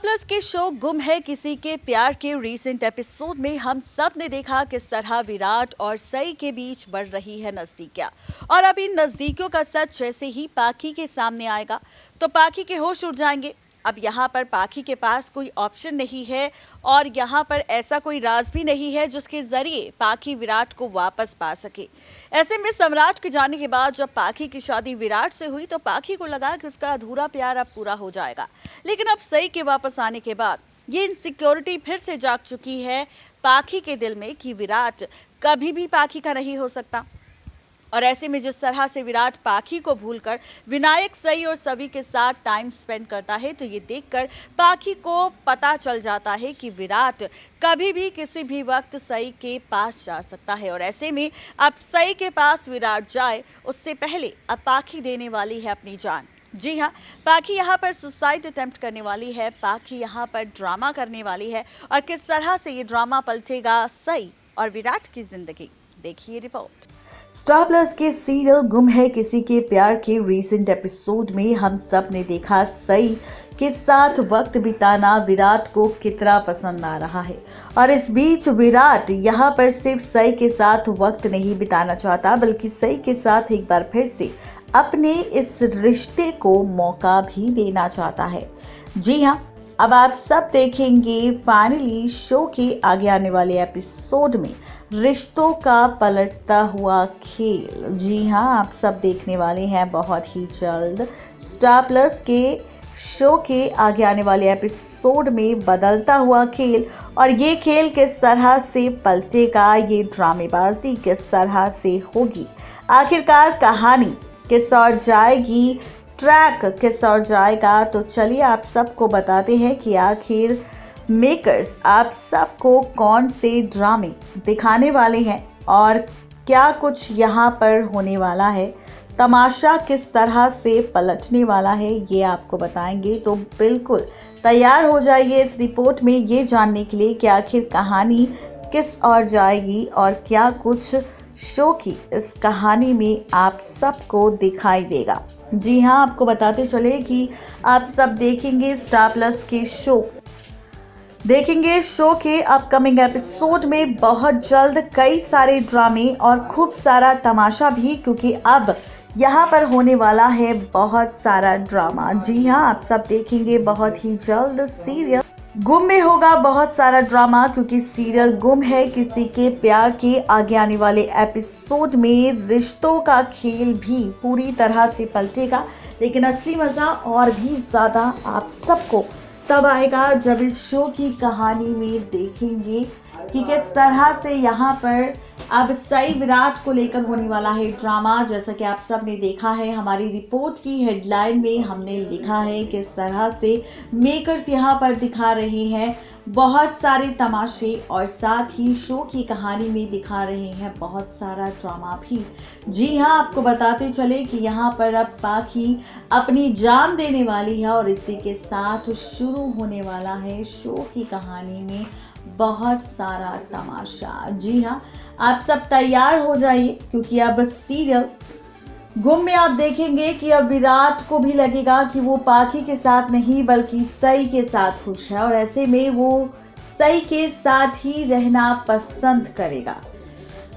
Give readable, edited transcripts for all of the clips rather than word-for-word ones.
Plus के show गुम है किसी के प्यार के रीसेंट एपिसोड में हम सब ने देखा किस तरह विराट और सई के बीच बढ़ रही है नजदीकियां। और अब इन नजदीकियों का सच जैसे ही पाखी के सामने आएगा तो पाखी के होश उड़ जाएंगे। अब यहाँ पर पाखी के पास कोई ऑप्शन नहीं है और यहाँ पर ऐसा कोई राज भी नहीं है जिसके जरिए पाखी विराट को वापस पा सके। ऐसे में सम्राट के जाने के बाद जब पाखी की शादी विराट से हुई तो पाखी को लगा कि उसका अधूरा प्यार अब पूरा हो जाएगा, लेकिन अब सई के वापस आने के बाद ये इनसिक्योरिटी फिर से जाग चुकी है पाखी के दिल में कि विराट कभी भी पाखी का नहीं हो सकता। और ऐसे में जिस तरह से विराट पाखी को भूलकर विनायक सई और सभी के साथ टाइम स्पेंड करता है तो ये देखकर पाखी को पता चल जाता है कि विराट कभी भी किसी भी वक्त सई के पास जा सकता है। और ऐसे में अब सई के पास विराट जाए उससे पहले अब पाखी देने वाली है अपनी जान। जी हाँ, पाखी यहाँ पर सुसाइड अटेम्प्ट करने वाली है, पाखी यहाँ पर ड्रामा करने वाली है। और किस तरह से ये ड्रामा पलटेगा सई और विराट की जिंदगी, देखिए रिपोर्ट। स्टार प्लस के सीरियल गुम है किसी के प्यार के रीसेंट एपिसोड में हम सब ने देखा सई के साथ वक्त बिताना विराट को कितना पसंद आ रहा है। और इस बीच विराट यहाँ पर सिर्फ सई के साथ वक्त नहीं बिताना चाहता बल्कि सई के साथ एक बार फिर से अपने इस रिश्ते को मौका भी देना चाहता है। जी हाँ, अब आप सब देखेंगे फाइनली शो के आगे आने वाले एपिसोड में रिश्तों का पलटता हुआ खेल। जी हाँ, आप सब देखने वाले हैं बहुत ही जल्द स्टार प्लस के शो के आगे आने वाले एपिसोड में बदलता हुआ खेल। और ये खेल किस तरह से पलटेगा, ये ड्रामेबाजी किस तरह से होगी, आखिरकार कहानी किस ओर जाएगी, ट्रैक किस ओर जाएगा, तो चलिए आप सबको बताते हैं कि आखिर मेकर्स आप सबको कौन से ड्रामे दिखाने वाले हैं और क्या कुछ यहाँ पर होने वाला है, तमाशा किस तरह से पलटने वाला है, ये आपको बताएंगे। तो बिल्कुल तैयार हो जाइए इस रिपोर्ट में ये जानने के लिए कि आखिर कहानी किस ओर जाएगी और क्या कुछ शो की इस कहानी में आप सबको दिखाई देगा। जी हाँ, आपको बताते चले कि आप सब देखेंगे स्टार प्लस के शो के अपकमिंग एपिसोड में बहुत जल्द कई सारे ड्रामे और खूब सारा तमाशा भी, क्योंकि अब यहाँ पर होने वाला है बहुत सारा ड्रामा। जी हाँ, आप सब देखेंगे बहुत ही जल्द सीरियल गुम में होगा बहुत सारा ड्रामा, क्योंकि सीरियल गुम है किसी के प्यार के आगे आने वाले एपिसोड में रिश्तों का खेल भी पूरी तरह से पलटेगा। लेकिन असली मजा और भी ज्यादा आप सबको तब आएगा जब इस शो की कहानी में देखेंगे कि किस तरह से यहाँ पर अब सई विराट को लेकर होने वाला है ड्रामा। जैसा कि आप सब ने देखा है, हमारी रिपोर्ट की हेडलाइन में हमने लिखा है किस तरह से मेकर्स यहाँ पर दिखा रहे हैं बहुत सारे तमाशे और साथ ही शो की कहानी में दिखा रहे हैं बहुत सारा ड्रामा भी। जी हाँ, आपको बताते चले कि यहाँ पर अब पाखी अपनी जान देने वाली है और इसी के साथ शुरू होने वाला है शो की कहानी में बहुत सारा तमाशा। जी हाँ, आप सब तैयार हो जाइए क्योंकि अब सीरियल गुम में आप देखेंगे कि अब विराट को भी लगेगा कि वो पाखी के साथ नहीं बल्कि सई के साथ खुश है और ऐसे में वो सई के साथ ही रहना पसंद करेगा।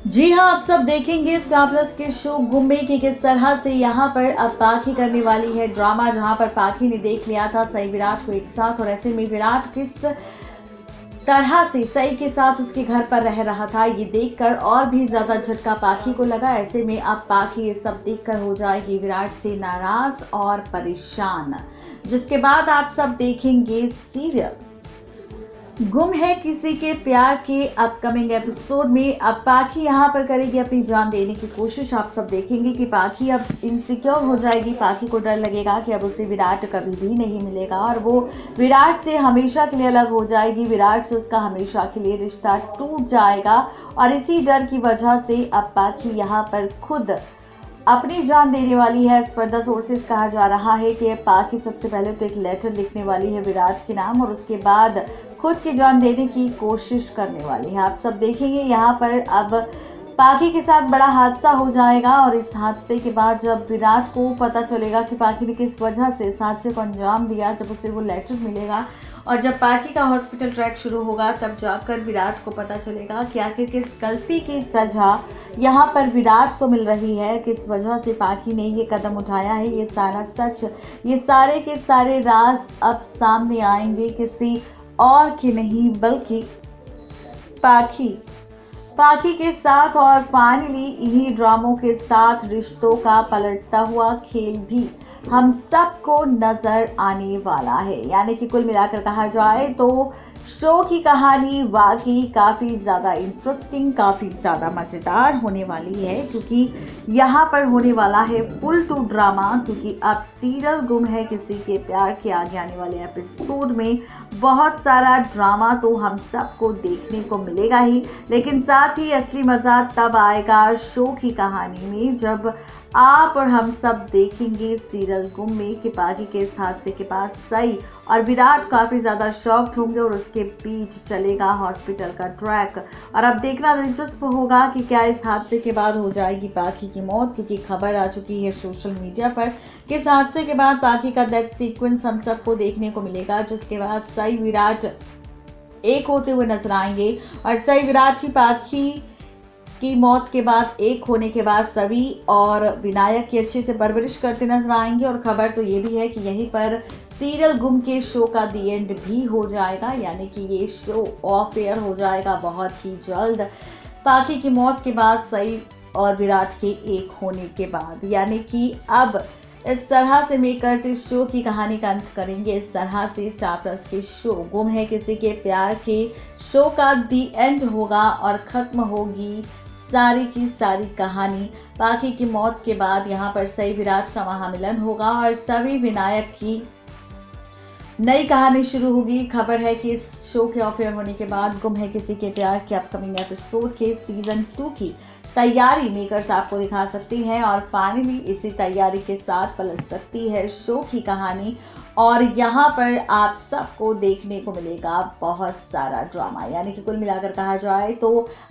जी हाँ, आप सब देखेंगे स्टार प्लस के शो गुम में कि किस तरह से यहाँ पर अब पाखी करने वाली है ड्रामा, जहाँ पर पाखी ने देख लिया था सई विराट को एक साथ और ऐसे में विराट किस तरह से सई के साथ उसके घर पर रह रहा था ये देखकर और भी ज्यादा झटका पाखी को लगा। ऐसे में अब पाखी ये सब देखकर हो जाएगी विराट से नाराज और परेशान, जिसके बाद आप सब देखेंगे सीरियल गुम है किसी के प्यार के अपकमिंग एपिसोड में अब पाखी यहाँ पर करेगी अपनी जान देने की कोशिश। आप सब देखेंगे कि पाखी अब इनसिक्योर हो जाएगी, पाखी को डर लगेगा कि अब उसे विराट कभी भी नहीं मिलेगा और वो विराट से हमेशा के लिए अलग हो जाएगी, विराट से उसका हमेशा के लिए रिश्ता टूट जाएगा। और इसी डर की वजह से अब पाखी यहाँ पर खुद अपनी जान देने वाली है। एज पर द सोर्सेज कहा जा रहा है कि पाखी सबसे पहले तो एक लेटर लिखने वाली है विराट के नाम और उसके बाद खुद की जान देने की कोशिश करने वाली है। आप सब देखेंगे यहाँ पर अब पाखी के साथ बड़ा हादसा हो जाएगा और इस हादसे के बाद जब विराट को पता चलेगा कि पाखी ने किस वजह से इस हादसे को अंजाम दिया, जब उसे वो लेटर मिलेगा और जब पाखी का हॉस्पिटल ट्रैक शुरू होगा तब जाकर विराट को पता चलेगा कि आखिर किस गलती की सजा यहाँ पर विराट को मिल रही है, किस वजह से पाखी ने ये कदम उठाया है। ये सारा सच, ये सारे के सारे राज अब सामने आएंगे, किसी और के नहीं बल्कि पाखी के साथ। और फाइनली इन्हीं ड्रामों के साथ रिश्तों का पलटता हुआ खेल भी हम सबको नजर आने वाला है। यानी कि कुल मिलाकर कहा जाए तो शो की कहानी वाकई काफ़ी ज़्यादा इंटरेस्टिंग, काफ़ी ज़्यादा मज़ेदार होने वाली है, क्योंकि यहाँ पर होने वाला है फुल टू ड्रामा। क्योंकि अब सीरियल गुम है किसी के प्यार के आगे आने वाले एपिसोड में बहुत सारा ड्रामा तो हम सबको देखने को मिलेगा ही, लेकिन साथ ही असली मज़ा तब आएगा शो की कहानी में जब आप और हम सब देखेंगे सीरियल गुम में कि पाखी के इस हादसे के बाद सई और विराट काफ़ी ज़्यादा शॉक्ड होंगे और उसके बीच चलेगा हॉस्पिटल का ट्रैक। और अब देखना दिलचस्प होगा कि क्या इस हादसे के बाद हो जाएगी पाखी की मौत, क्योंकि खबर आ चुकी है सोशल मीडिया पर कि इस हादसे के बाद पाखी का डेथ सीक्वेंस हम सबको देखने को मिलेगा, जिसके बाद सई विराट एक होते हुए नजर आएंगे। और सई विराट ही पाखी की मौत के बाद एक होने के बाद सवी और विनायक की अच्छे से परवरिश करते नजर आएंगे। और खबर तो ये भी है कि यहीं पर सीरियल गुम के शो का दी एंड भी हो जाएगा, यानी कि ये शो ऑफ एयर हो जाएगा बहुत ही जल्द पाखी की मौत के बाद, सई और विराट के एक होने के बाद। यानी कि अब इस तरह से मेकर्स इस शो की कहानी का अंत करेंगे। इस तरह से स्टार प्लस के शो गुम है किसी के प्यार के शो का दी एंड होगा और ख़त्म होगी सारी की सारी कहानी। पाखी की मौत के बाद यहाँ पर सई विराट का महामिलन होगा और सभी विनायक की नई कहानी शुरू होगी। खबर है कि इस शो के ऑफ एयर होने के बाद गुम है किसी के प्यार के अपकमिंग एपिसोड के सीजन 2 की तैयारी मेकर्स आपको दिखा सकती हैं और फाइनली इसी तैयारी के साथ पलट सकती है शो की कहानी। और यहाँ पर आप सबको देखने को मिलेगा बहुत सारा ड्रामा। यानी कि कुल मिलाकर कहा जाए तो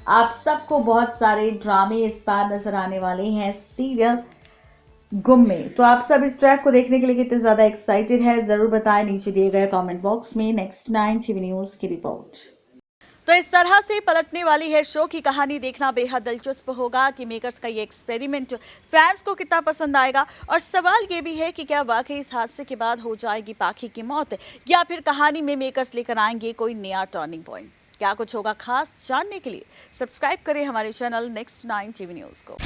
आप सबको बहुत सारे ड्रामे इस बार नजर आने वाले हैं सीरियल गुम में। तो आप सब इस ट्रैक को देखने के लिए कितने ज़्यादा एक्साइटेड है ज़रूर बताएं नीचे दिए गए कमेंट बॉक्स में। नेक्स्ट 9 टीवी न्यूज़ की रिपोर्ट। तो इस तरह से पलटने वाली है शो की कहानी, देखना बेहद दिलचस्प होगा कि मेकर्स का ये एक्सपेरिमेंट फैंस को कितना पसंद आएगा। और सवाल ये भी है कि क्या वाकई इस हादसे के बाद हो जाएगी पाखी की मौत, या फिर कहानी में मेकर्स लेकर आएंगे कोई नया टर्निंग पॉइंट। क्या कुछ होगा खास, जानने के लिए सब्सक्राइब करें हमारे चैनल नेक्स्ट 9 टीवी न्यूज़ को।